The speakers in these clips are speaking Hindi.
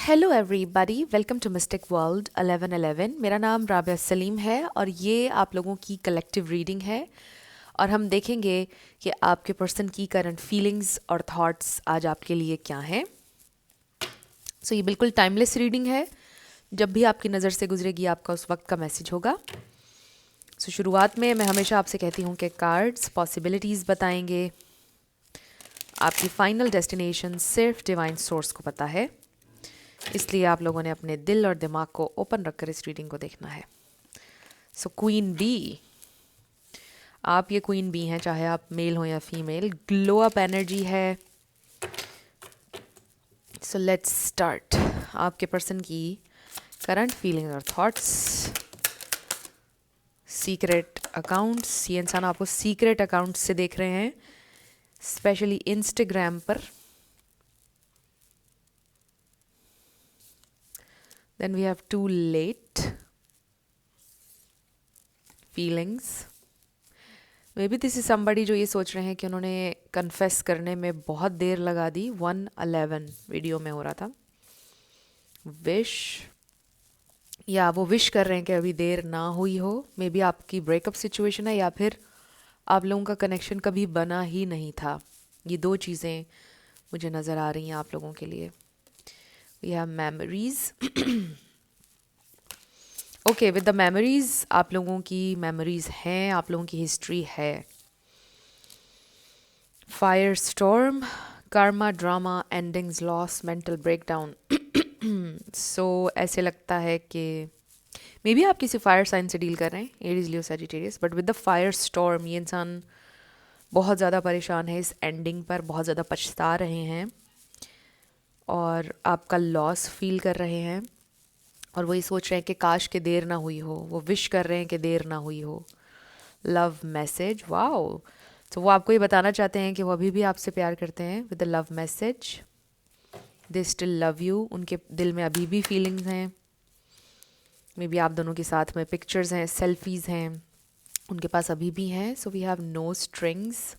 Hello everybody, welcome to mystic world 1111। मेरा नाम राबिया सलीम है और ये आप लोगों की कलेक्टिव रीडिंग है। और हम देखेंगे कि आपके पर्सन की करंट फीलिंग्स और थॉट्स आज आपके लिए क्या हैं। ये बिल्कुल टाइमलेस रीडिंग है। जब भी आपकी नज़र से गुजरेगी आपका उस वक्त का मैसेज होगा। शुरुआत में मैं हमेशा आपसे कहती हूँ कि कार्ड्स पॉसिबिलिटीज़ बताएंगे। आपकी फाइनल डेस्टिनेशन सिर्फ डिवाइन सोर्स को पता है, इसलिए आप लोगों ने अपने दिल और दिमाग को ओपन रखकर इस रीडिंग को देखना है। क्वीन बी, आप ये क्वीन बी हैं, चाहे आप मेल हो या फीमेल। ग्लो अप एनर्जी है। Let's start. आपके पर्सन की करंट फीलिंग और थॉट्स। सीक्रेट अकाउंट्स, ये इंसान आपको सीक्रेट अकाउंट्स से देख रहे हैं, स्पेशली इंस्टाग्राम पर। Then we have to let feelings. Maybe this is somebody जो ये सोच रहे हैं कि उन्होंने कन्फेस करने में बहुत देर लगा दी। 111 वीडियो में हो रहा था। विश, या वो विश कर रहे हैं कि अभी देर ना हुई हो। मे बी आपकी ब्रेकअप सिचुएशन है या फिर आप लोगों का कनेक्शन कभी बना ही नहीं था। ये दो चीज़ें मुझे नज़र आ रही हैं आप लोगों के लिए। We have memories. Okay, with the memories, आप लोगों की मेमोरीज हैं, आप लोगों की हिस्ट्री है। Fire storm, karma, drama, endings, loss, mental breakdown. ऐसे लगता है कि मे बी आप किसी फायर साइन से डील कर रहे हैं, Aries, Leo, Sagittarius. But with the fire storm ये इंसान बहुत ज़्यादा परेशान है इस एंडिंग पर, बहुत ज़्यादा पछता रहे हैं और आपका लॉस फील कर रहे हैं। और वही सोच रहे हैं कि काश के देर ना हुई हो। वो विश कर रहे हैं कि देर ना हुई हो। Love message, wow. वो आपको ये बताना चाहते हैं कि वो अभी भी आपसे प्यार करते हैं। With the love message, they still love you. उनके दिल में अभी भी फीलिंग्स हैं। मे बी आप दोनों के साथ में पिक्चर्स हैं, सेल्फीज़ हैं, उनके पास अभी भी हैं। We have no strings.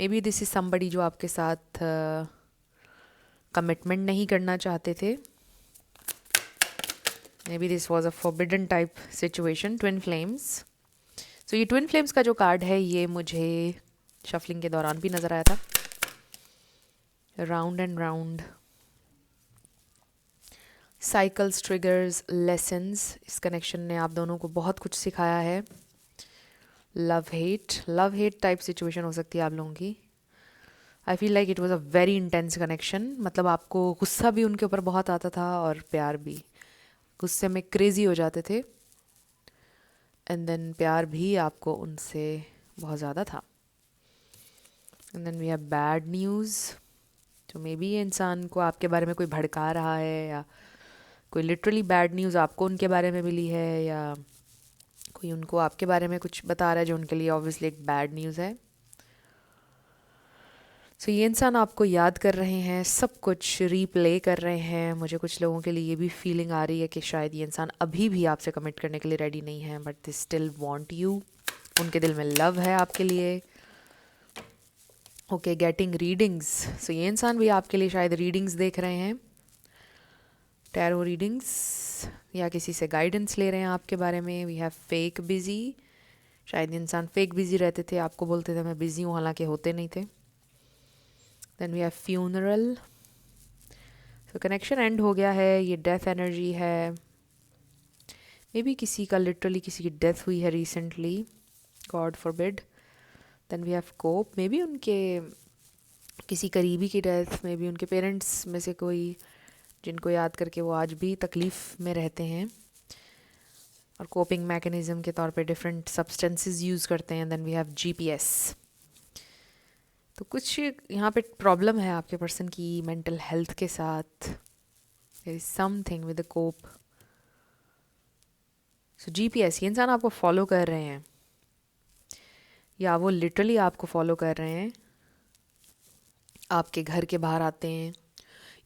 Maybe this is somebody जो आपके साथ कमिटमेंट नहीं करना चाहते थे। Maybe this was a forbidden type situation. Twin flames. ये ट्विन फ्लेम्स का जो कार्ड है ये मुझे शफलिंग के दौरान भी नज़र आया था। Round and round, cycles, triggers, lessons. इस कनेक्शन ने आप दोनों को बहुत कुछ सिखाया है। लव हेट टाइप सिचुएशन हो सकती है आप लोगों की। I feel like it was a very intense connection. मतलब आपको गुस्सा भी उनके ऊपर बहुत आता था और प्यार भी। गुस्से में क्रेजी हो जाते थे एंड देन प्यार भी आपको उनसे बहुत ज़्यादा था। And then we have bad news. तो मे बी ये इंसान को आपके बारे में कोई भड़का रहा है, या कोई लिटरली बैड न्यूज़ आपको उनके बारे में मिली है, या कोई उनको आपके बारे में कुछ बता रहा है जो उनके लिए ऑब्वियसली एक बैड न्यूज़ है। ये इंसान आपको याद कर रहे हैं, सब कुछ रीप्ले कर रहे हैं। मुझे कुछ लोगों के लिए ये भी फीलिंग आ रही है कि शायद ये इंसान अभी भी आपसे कमिट करने के लिए रेडी नहीं है, but they still want you. उनके दिल में लव है आपके लिए। Okay, getting readings. ये इंसान भी आपके लिए शायद रीडिंग्स देख रहे हैं, टैरो रीडिंग्स, या किसी से गाइडेंस ले रहे हैं आपके बारे में। We have fake busy. शायद इंसान फेक बिजी रहते थे, आपको बोलते थे मैं बिजी हूँ, हालांकि होते नहीं थे। Then we have funeral. Connection end हो गया है। ये डेथ एनर्जी है। मे बी किसी का लिटरली किसी की डेथ हुई है recently, god forbid. Then we have cope. Maybe उनके किसी करीबी की डेथ, मे बी उनके पेरेंट्स में से कोई जिनको याद करके वो आज भी तकलीफ़ में रहते हैं और कोपिंग मैकेनिज्म के तौर पे डिफरेंट सब्सटेंसेस यूज़ करते हैं। Then we have GPS. तो कुछ यहाँ पे प्रॉब्लम है आपके पर्सन की मेंटल हेल्थ के साथ। There is something with the cope. GPS, ये इंसान आपको फॉलो कर रहे हैं या वो लिटरली आपको फॉलो कर रहे हैं। आपके घर के बाहर आते हैं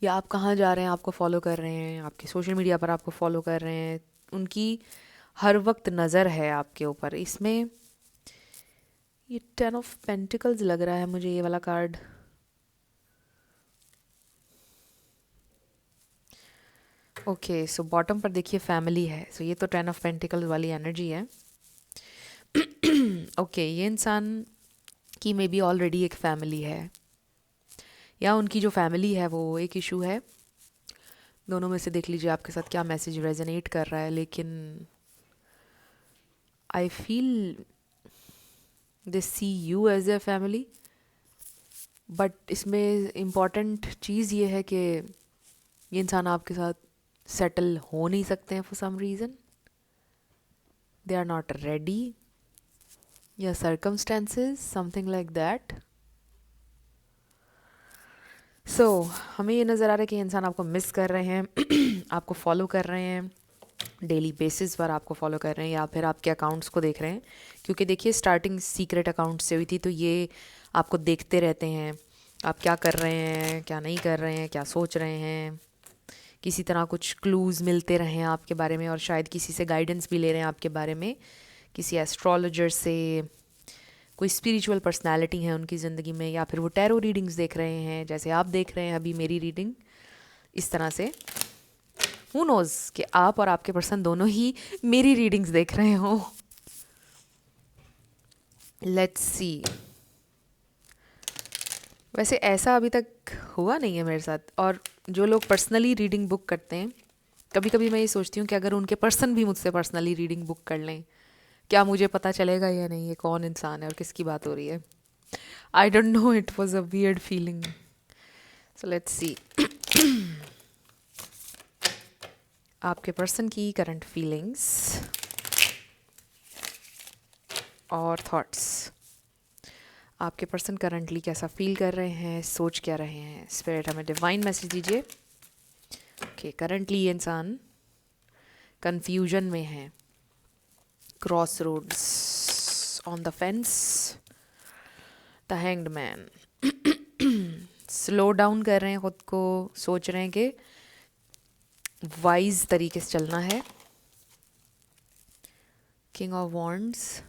या आप कहाँ जा रहे हैं आपको फॉलो कर रहे हैं, आपके सोशल मीडिया पर आपको फॉलो कर रहे हैं। उनकी हर वक्त नज़र है आपके ऊपर। इसमें ये 10 ऑफ पेंटिकल्स लग रहा है मुझे, ये वाला कार्ड। ओके, सो बॉटम पर देखिए फैमिली है, सो ये तो 10 ऑफ पेंटिकल्स वाली एनर्जी है। ओके, ये इंसान की मे बी ऑलरेडी एक फैमिली है, या उनकी जो फैमिली है वो एक इशू है। दोनों में से देख लीजिए आपके साथ क्या मैसेज रेजोनेट कर रहा है, लेकिन I feel they see you as a family. But इसमें इम्पॉर्टेंट चीज़ ये है कि ये इंसान आपके साथ सेटल हो नहीं सकते हैं for some reason, they are not ready, या circumstances something like that. So हमें ये नज़र आ रहा है कि ये इंसान आपको मिस कर रहे हैं, आपको फॉलो कर रहे हैं, डेली बेसिस पर आपको फॉलो कर रहे हैं, या फिर आपके अकाउंट्स को देख रहे हैं। क्योंकि देखिए स्टार्टिंग सीक्रेट अकाउंट से हुई थी, तो ये आपको देखते रहते हैं आप क्या कर रहे हैं, क्या नहीं कर रहे हैं, क्या सोच रहे हैं। किसी तरह कुछ क्लूज़ मिलते रहे हैं आपके बारे में, और शायद किसी से गाइडेंस भी ले रहे हैं आपके बारे में, किसी एस्ट्रोलॉजर से, कोई स्पिरिचुअल पर्सनालिटी है उनकी ज़िंदगी में, या फिर वो टैरो रीडिंग्स देख रहे हैं जैसे आप देख रहे हैं अभी मेरी रीडिंग। इस तरह से हु नोज़ कि आप और आपके पर्सन दोनों ही मेरी रीडिंग्स देख रहे हो। Let's see. वैसे ऐसा अभी तक हुआ नहीं है मेरे साथ, और जो लोग पर्सनली रीडिंग बुक करते हैं, कभी कभी मैं ये सोचती हूँ कि अगर उनके पर्सन भी मुझसे पर्सनली रीडिंग बुक कर लें, क्या मुझे पता चलेगा या नहीं ये कौन इंसान है और किसकी बात हो रही है। I don't know, it was a weird feeling. So let's see. आपके पर्सन की करंट फीलिंग्स और थॉट्स। आपके पर्सन करंटली कैसा फील कर रहे हैं, सोच क्या रहे हैं। स्पिरिट हमें डिवाइन मैसेज दीजिए। ओके, करंटली ये इंसान कंफ्यूजन में है, crossroads, on the fence, the hanged man. Slow down कर रहे हैं खुद को, सोच रहे हैं कि वाइज तरीके से चलना है। King of wands,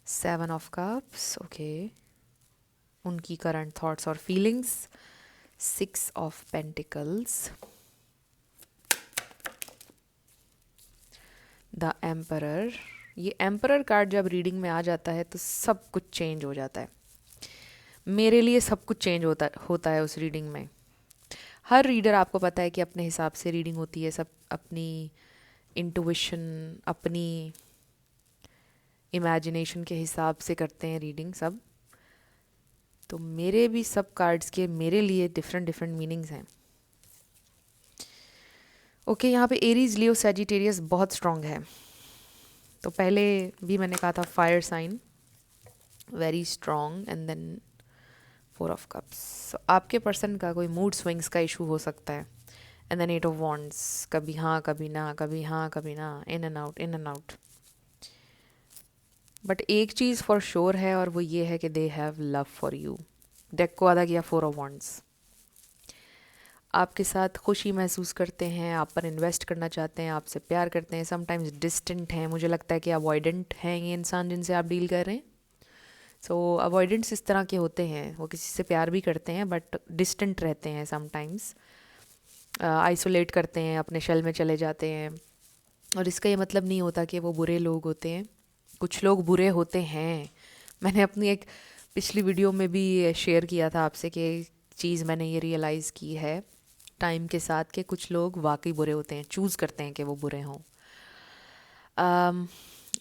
seven of cups. Okay, उनकी करंट थॉट्स और feelings. Six of pentacles, the emperor. ये एम्परर कार्ड जब रीडिंग में आ जाता है तो सब कुछ चेंज हो जाता है। मेरे लिए सब कुछ चेंज होता है उस रीडिंग में। हर रीडर, आपको पता है कि अपने हिसाब से रीडिंग होती है, सब अपनी इंटुइशन, अपनी इमेजिनेशन के हिसाब से करते हैं रीडिंग सब। तो मेरे भी सब कार्ड्स के मेरे लिए डिफरेंट डिफरेंट मीनिंग्स हैं। ओके, यहाँ पे एरीज, लियो, सैजिटेरियस बहुत स्ट्रॉन्ग है। तो पहले भी मैंने कहा था fire sign, very strong, and then four of cups. आपके पर्सन का कोई मूड स्विंग्स का इशू हो सकता है। And then eight of wands, कभी हाँ कभी ना, कभी हाँ कभी ना, in and out, in and out. But एक चीज़ फॉर श्योर है, और वो ये है कि they have love for you. Deck को आधा किया, फोर ऑफ वॉन्ड्स। आपके साथ खुशी महसूस करते हैं, आप पर इन्वेस्ट करना चाहते हैं, आपसे प्यार करते हैं। समटाइम्स डिस्टेंट हैं, मुझे लगता है कि अवॉइडेंट हैं ये इंसान जिनसे आप डील कर रहे हैं। सो अवॉइडेंट्स इस तरह के होते हैं, वो किसी से प्यार भी करते हैं बट डिस्टेंट रहते हैं, समटाइम्स आइसोलेट करते हैं, अपने शेल में चले जाते हैं। और इसका ये मतलब नहीं होता कि वो बुरे लोग होते हैं। कुछ लोग बुरे होते हैं। मैंने अपनी एक पिछली वीडियो में भी शेयर किया था आपसे कि चीज़ मैंने ये रियलाइज़ की है टाइम के साथ कि कुछ लोग वाकई बुरे होते हैं, चूज़ करते हैं कि वो बुरे हों।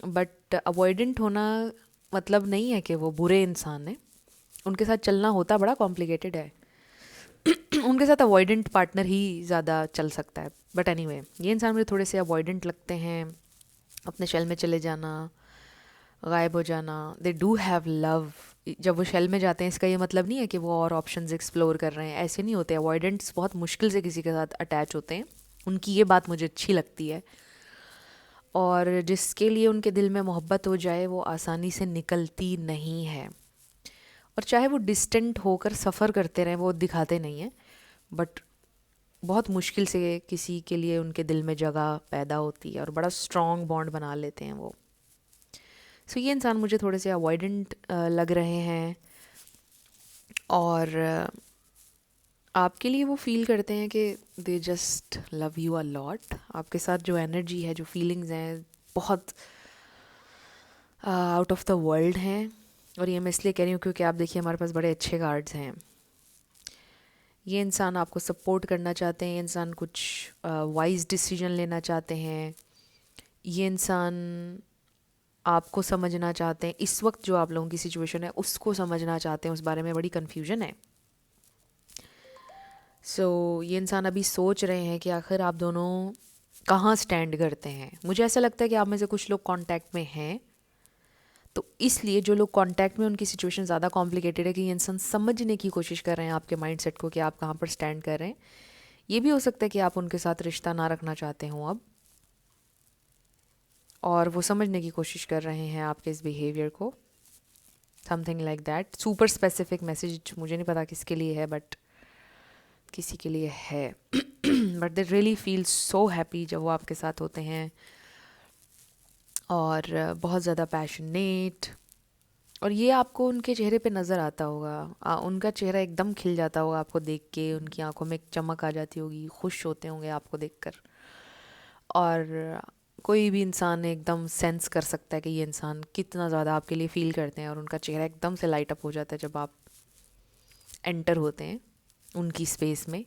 बट अवॉइडेंट होना मतलब नहीं है कि वो बुरे इंसान हैं। उनके साथ चलना होता बड़ा कॉम्प्लिकेटेड है। उनके साथ अवॉइडेंट पार्टनर ही ज़्यादा चल सकता है। बट एनीवे, ये इंसान मुझे थोड़े से अवॉइडेंट लगते हैं, अपने शेल में चले जाना, गायब हो जाना। They do have love. जब वो शेल में जाते हैं, इसका ये मतलब नहीं है कि वो और ऑप्शंस एक्सप्लोर कर रहे हैं, ऐसे नहीं होते। अवॉइडेंट्स बहुत मुश्किल से किसी के साथ अटैच होते हैं, उनकी ये बात मुझे अच्छी लगती है। और जिसके लिए उनके दिल में मोहब्बत हो जाए वो आसानी से निकलती नहीं है। और चाहे वो डिस्टेंट होकर सफ़र करते रहें, वो दिखाते नहीं हैं, बट बहुत मुश्किल से किसी के लिए उनके दिल में जगह पैदा होती है और बड़ा स्ट्रॉन्ग बॉन्ड बना लेते हैं वो। सो ये इंसान मुझे थोड़े से अवॉइडेंट लग रहे हैं। और आपके लिए वो फील करते हैं कि they just love you a lot. आपके साथ जो एनर्जी है, जो फीलिंग्स हैं, बहुत आउट ऑफ द वर्ल्ड हैं। और ये मैं इसलिए कह रही हूँ क्योंकि आप देखिए हमारे पास बड़े अच्छे कार्ड्स हैं। ये इंसान आपको सपोर्ट करना चाहते हैं, ये इंसान कुछ वाइज डिसीजन लेना चाहते हैं, ये इंसान आपको समझना चाहते हैं। इस वक्त जो आप लोगों की सिचुएशन है उसको समझना चाहते हैं, उस बारे में बड़ी कन्फ्यूजन है। ये इंसान अभी सोच रहे हैं कि आखिर आप दोनों कहाँ स्टैंड करते हैं। मुझे ऐसा लगता है कि आप में से कुछ लोग कांटेक्ट में हैं, तो इसलिए जो लोग कांटेक्ट में, उनकी सिचुएशन ज़्यादा कॉम्प्लिकेटेड है कि ये इंसान समझने की कोशिश कर रहे हैं आपके माइंडसेट को कि आप कहाँ पर स्टैंड कर रहे हैं। ये भी हो सकता है कि आप उनके साथ रिश्ता ना रखना चाहते हों अब, और वो समझने की कोशिश कर रहे हैं आपके इस बिहेवियर को। Something like that. Super specific message मुझे नहीं पता किसके लिए है, बट किसी के लिए है। But they really feel so happy जब वो आपके साथ होते हैं, और बहुत ज़्यादा पैशनेट। और ये आपको उनके चेहरे पे नज़र आता होगा। उनका चेहरा एकदम खिल जाता होगा आपको देख के, उनकी आंखों में एक चमक आ जाती होगी, खुश होते होंगे आपको देखकर। और कोई भी इंसान एकदम सेंस कर सकता है कि ये इंसान कितना ज़्यादा आपके लिए फ़ील करते हैं, और उनका चेहरा एकदम से लाइट अप हो जाता है जब आप एंटर होते हैं उनकी स्पेस में।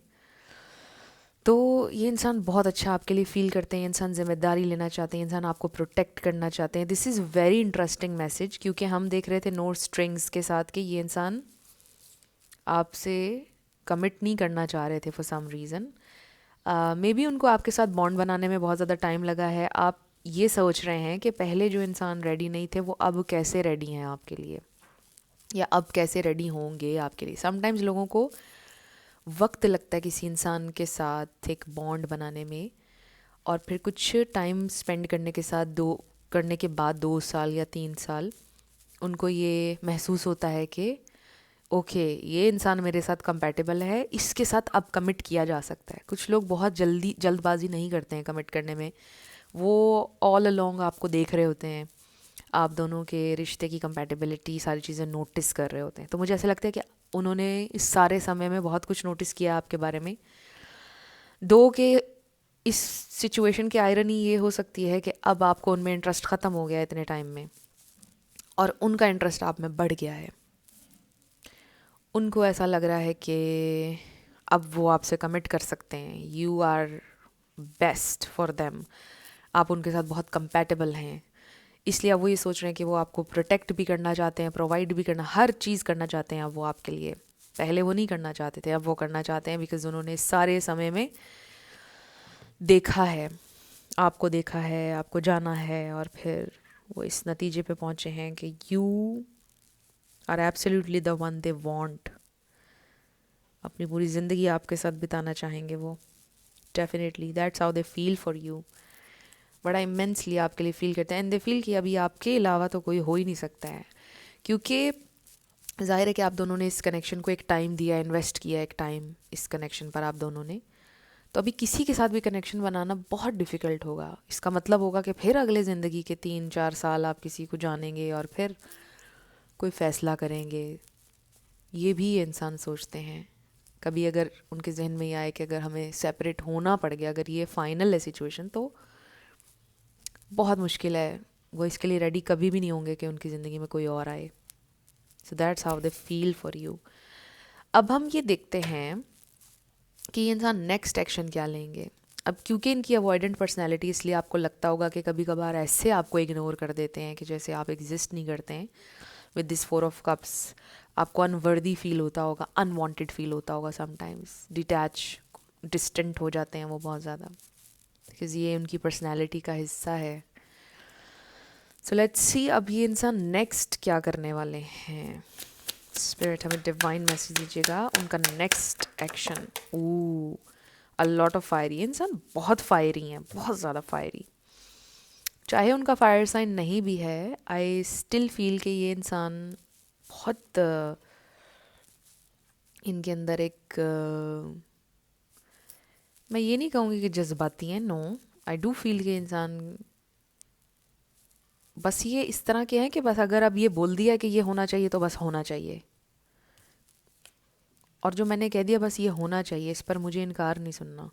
तो ये इंसान बहुत अच्छा आपके लिए फ़ील करते हैं, इंसान ज़िम्मेदारी लेना चाहते हैं, इंसान आपको प्रोटेक्ट करना चाहते हैं। This is very interesting message, क्योंकि हम देख रहे थे नो स्ट्रिंग्स के साथ कि ये इंसान आपसे कमिट नहीं करना चाह रहे थे for some reason. Maybe उनको आपके साथ बॉन्ड बनाने में बहुत ज़्यादा टाइम लगा है। आप ये सोच रहे हैं कि पहले जो इंसान रेडी नहीं थे वो अब कैसे रेडी हैं आपके लिए, या अब कैसे रेडी होंगे आपके लिए। समटाइम्स लोगों को वक्त लगता है किसी इंसान के साथ एक बॉन्ड बनाने में, और फिर कुछ टाइम स्पेंड करने के बाद 2 साल या 3 साल उनको ये महसूस होता है कि ओके ये इंसान मेरे साथ कंपैटिबल है, इसके साथ अब कमिट किया जा सकता है। कुछ लोग बहुत जल्दबाजी नहीं करते हैं कमिट करने में, वो ऑल अलोंग आपको देख रहे होते हैं, आप दोनों के रिश्ते की कंपैटिबिलिटी, सारी चीज़ें नोटिस कर रहे होते हैं। तो मुझे ऐसा लगता है कि उन्होंने इस सारे समय में बहुत कुछ नोटिस किया आपके बारे में। दो के इस सिचुएशन की आयरनी ये हो सकती है कि अब आपको उनमें इंटरेस्ट ख़त्म हो गया है इतने टाइम में, और उनका इंटरेस्ट आप में बढ़ गया है। उनको ऐसा लग रहा है कि अब वो आपसे कमिट कर सकते हैं, you are best for them, आप उनके साथ बहुत कंपैटिबल हैं। इसलिए अब वो ये सोच रहे हैं कि वो आपको प्रोटेक्ट भी करना चाहते हैं, प्रोवाइड भी करना, हर चीज़ करना चाहते हैं अब वो आपके लिए। पहले वो नहीं करना चाहते थे, अब वो करना चाहते हैं, बिकॉज उन्होंने इस सारे समय में देखा है, आपको देखा है, आपको जाना है, और फिर वो इस नतीजे पे पहुंचे हैं कि you are absolutely the one they want. अपनी पूरी ज़िंदगी आपके साथ बिताना चाहेंगे वो। Definitely that's how they feel for you. बड़ा इमेंसली आपके लिए फ़ील करते हैं, एंड दे फील कि अभी आपके अलावा तो कोई हो ही नहीं सकता है। क्योंकि ज़ाहिर है कि आप दोनों ने इस कनेक्शन को एक टाइम दिया, इन्वेस्ट किया एक टाइम इस कनेक्शन पर आप दोनों ने। तो अभी किसी के साथ भी कनेक्शन बनाना बहुत डिफ़िकल्ट होगा। इसका मतलब होगा कि फिर अगले ज़िंदगी के 3-4 साल आप किसी को जानेंगे और फिर कोई फ़ैसला करेंगे। ये भी ये इंसान सोचते हैं। कभी अगर उनके जहन में ये आए कि अगर हमें सेपरेट होना पड़ गया, अगर ये फ़ाइनल है सिचुएशन, तो बहुत मुश्किल है, वो इसके लिए रेडी कभी भी नहीं होंगे कि उनकी ज़िंदगी में कोई और आए। So that's how they feel for you. अब हम ये देखते हैं कि ये इंसान नेक्स्ट एक्शन क्या लेंगे। अब क्योंकि इनकी अवॉइडेंट पर्सनैलिटी, इसलिए आपको लगता होगा कि कभी कभार ऐसे आपको इग्नोर कर देते हैं कि जैसे आप एग्जिस्ट नहीं करते हैं। विद दिस 4 ऑफ कप्स आपको अनवर्दी फील होता होगा, अनवांटेड फील होता होगा, समटाइम्स डिस्टेंट हो जाते हैं वो बहुत ज़्यादा, बिकॉज ये उनकी पर्सनैलिटी का हिस्सा है। सो लेट्स सी अब ये इंसान नेक्स्ट क्या करने वाले हैं। स्पिरिट हमें डिवाइन मैसेज दीजिएगा, उनका next action. Oh a lot of fiery. इंसान बहुत फायरी हैं, बहुत ज़्यादा फायरी। चाहे उनका फायर साइन नहीं भी है, आई स्टिल फील कि ये इंसान बहुत इनके अंदर एक मैं ये नहीं कहूँगी कि जज्बाती हैं, नो, आई डू फील कि इंसान बस ये इस तरह के हैं कि बस अगर अब ये बोल दिया कि ये होना चाहिए तो बस होना चाहिए। और जो मैंने कह दिया बस ये होना चाहिए, इस पर मुझे इनकार नहीं सुनना,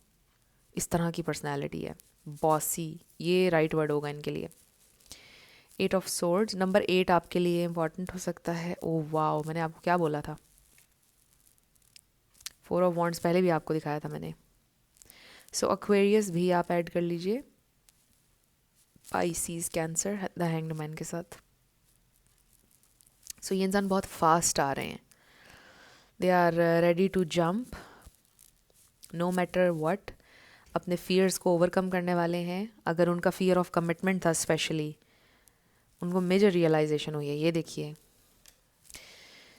इस तरह की पर्सनैलिटी है। बॉसी, ये राइट वर्ड होगा इनके लिए। 8 ऑफ सोर्ड्स, नंबर 8 आपके लिए इम्पॉर्टेंट हो सकता है। ओह वाओ, मैंने आपको क्या बोला था? 4 ऑफ वॉन्ड्स पहले भी आपको दिखाया था मैंने। सो एक्वेरियस भी आप ऐड कर लीजिए, Pisces, cancer, the hanged man के साथ। सो ये इंसान बहुत फास्ट आ रहे हैं, they are ready to jump no matter what, अपने फियर्स को ओवरकम करने वाले हैं। अगर उनका फियर ऑफ कमिटमेंट था स्पेशली, उनको मेजर रियलाइजेशन हुई है, ये देखिए।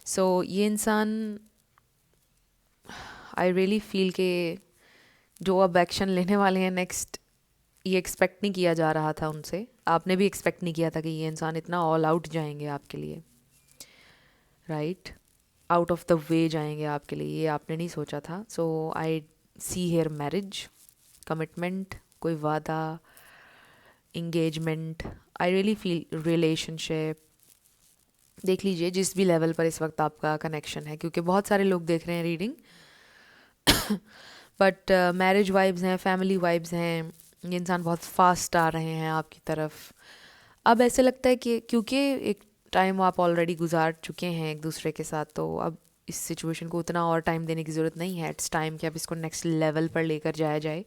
सो ये इंसान, आई रियली फील के जो अब एक्शन लेने वाले हैं नेक्स्ट, ये एक्सपेक्ट नहीं किया जा रहा था उनसे। आपने भी एक्सपेक्ट नहीं किया था कि ये इंसान इतना ऑल आउट जाएंगे आपके लिए, right? Out of the way जाएंगे आपके लिए, ये आपने नहीं सोचा था। सो आई सी हेयर मैरिज, कमिटमेंट, कोई वादा, engagement, I really feel relationship. देख लीजिए जिस भी लेवल पर इस वक्त आपका कनेक्शन है, क्योंकि बहुत सारे लोग देख रहे हैं रीडिंग बट मैरिज वाइब्स हैं, फैमिली वाइब्स हैं। ये इंसान बहुत फास्ट आ रहे हैं आपकी तरफ। अब ऐसे लगता है कि क्योंकि एक टाइम आप ऑलरेडी गुजार चुके हैं एक दूसरे के साथ, तो अब इस सिचुएशन को उतना और टाइम देने की ज़रूरत नहीं है। इट्स टाइम कि अब इसको नेक्स्ट लेवल पर लेकर जाया जाए।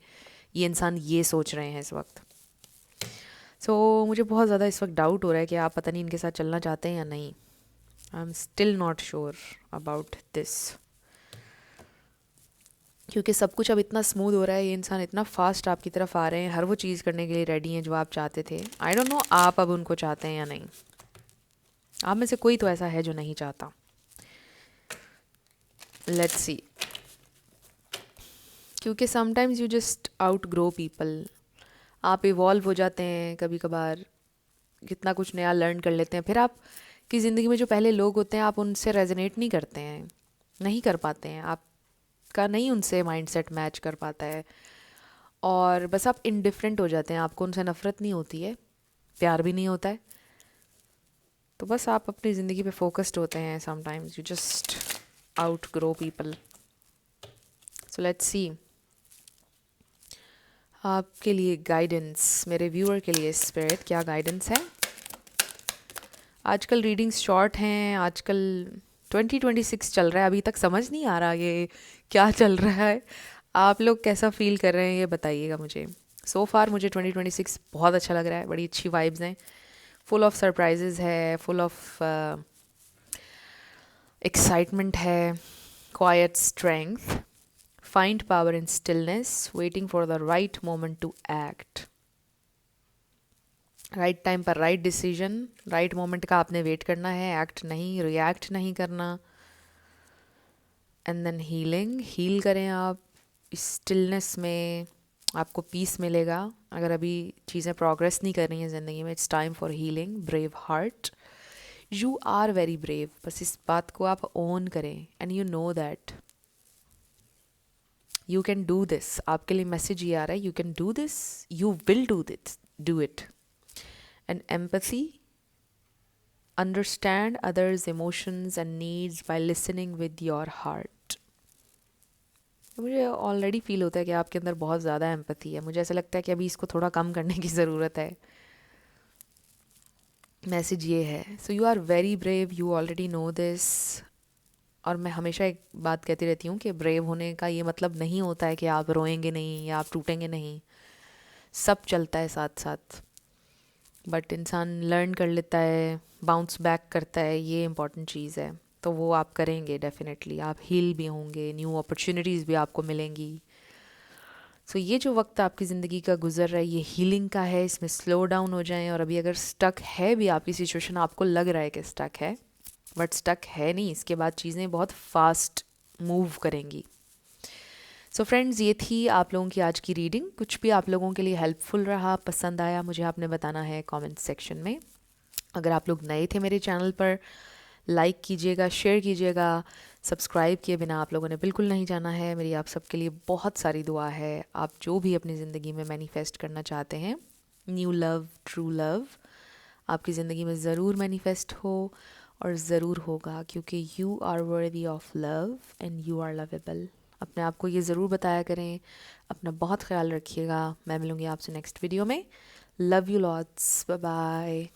ये इंसान ये सोच रहे हैं इस वक्त। सो मुझे बहुत ज़्यादा इस वक्त डाउट हो रहा है कि आप पता नहीं इनके साथ चलना चाहते हैं या नहीं। I am still not sure about this, क्योंकि सब कुछ अब इतना स्मूथ हो रहा है, ये इंसान इतना फास्ट आपकी तरफ आ रहे हैं, हर वो चीज़ करने के लिए रेडी हैं जो आप चाहते थे। आई डोंट नो आप अब उनको चाहते हैं या नहीं। आप में से कोई तो ऐसा है जो नहीं चाहता। लेट्स सी, क्योंकि sometimes you just out grow people. आप इवॉल्व हो जाते हैं कभी कभार, कितना कुछ नया लर्न कर लेते हैं, फिर आप की ज़िंदगी में जो पहले लोग होते हैं आप उनसे रेजोनेट नहीं करते हैं, नहीं कर पाते हैं, आपका नहीं उनसे माइंडसेट मैच कर पाता है, और बस आप इनडिफरेंट हो जाते हैं। आपको उनसे नफ़रत नहीं होती है, प्यार भी नहीं होता है, तो बस आप अपनी ज़िंदगी पे फोकस्ड होते हैं। Sometimes you just out grow people. So let's see आपके लिए गाइडेंस, मेरे व्यूअर के लिए स्पिरिट क्या गाइडेंस है। आजकल रीडिंग्स शॉर्ट हैं, आजकल 2026 चल रहा है, अभी तक समझ नहीं आ रहा ये क्या चल रहा है। आप लोग कैसा फील कर रहे हैं ये बताइएगा मुझे। सो फार मुझे 2026 बहुत अच्छा लग रहा है, बड़ी अच्छी वाइब्स हैं, फुल ऑफ सरप्राइजेज है, फुल ऑफ एक्साइटमेंट है, quiet strength, find power in stillness, waiting for the right moment to act. Right time पर राइट डिसीजन, राइट मोमेंट का आपने वेट करना है, एक्ट नहीं, रिएक्ट नहीं करना। एंड देन हीलिंग, हील करें आप इस स्टिलनेस में, आपको पीस मिलेगा। अगर अभी चीज़ें प्रोग्रेस नहीं कर रही हैं ज़िंदगी में, it's time for healing. Brave heart, you are very brave, बस इस बात को आप ओन करें and you know that you can do this. आपके लिए मैसेज ये आ रहा है, you can do this, you will do this, do it. And empathy, understand others' emotions and needs by listening with your heart. मुझे ऑलरेडी फील होता है कि आपके अंदर बहुत ज़्यादा एम्पैथी है। मुझे ऐसा लगता है कि अभी इसको थोड़ा कम करने की ज़रूरत है। मैसेज ये है, so you are very brave, you already know this. और मैं हमेशा एक बात कहती रहती हूँ कि ब्रेव होने का ये मतलब नहीं होता है कि आप रोएंगे नहीं या आप टूटेंगे नहीं, सब चलता है साथ साथ। बट इंसान लर्न कर लेता है, बाउंस बैक करता है, ये इम्पॉर्टेंट चीज़ है। तो वो आप करेंगे डेफिनेटली, आप हील भी होंगे, न्यू अपॉर्चुनिटीज़ भी आपको मिलेंगी। सो ये जो वक्त आपकी ज़िंदगी का गुजर रहा है ये हीलिंग का है, इसमें स्लो डाउन हो जाएं। और अभी अगर स्टक है भी आपकी सिचुएशन, आपको लग रहा है कि स्टक है, बट स्टक है नहीं, इसके बाद चीज़ें बहुत फास्ट मूव करेंगी। सो फ्रेंड्स, ये थी आप लोगों की आज की रीडिंग। कुछ भी आप लोगों के लिए हेल्पफुल रहा, पसंद आया, मुझे आपने बताना है कमेंट सेक्शन में। अगर आप लोग नए थे मेरे चैनल पर, लाइक कीजिएगा, शेयर कीजिएगा। सब्सक्राइब किए बिना आप लोगों ने बिल्कुल नहीं जाना है। मेरी आप सबके लिए बहुत सारी दुआ है। आप जो भी अपनी ज़िंदगी में मैनिफेस्ट करना चाहते हैं, न्यू लव, ट्रू लव, आपकी ज़िंदगी में ज़रूर मैनिफेस्ट हो। और ज़रूर होगा, क्योंकि you are worthy of love and you are lovable. अपने आप को ये ज़रूर बताया करें। अपना बहुत ख्याल रखिएगा। मैं मिलूँगी आपसे नेक्स्ट वीडियो में। Love you lots, bye bye.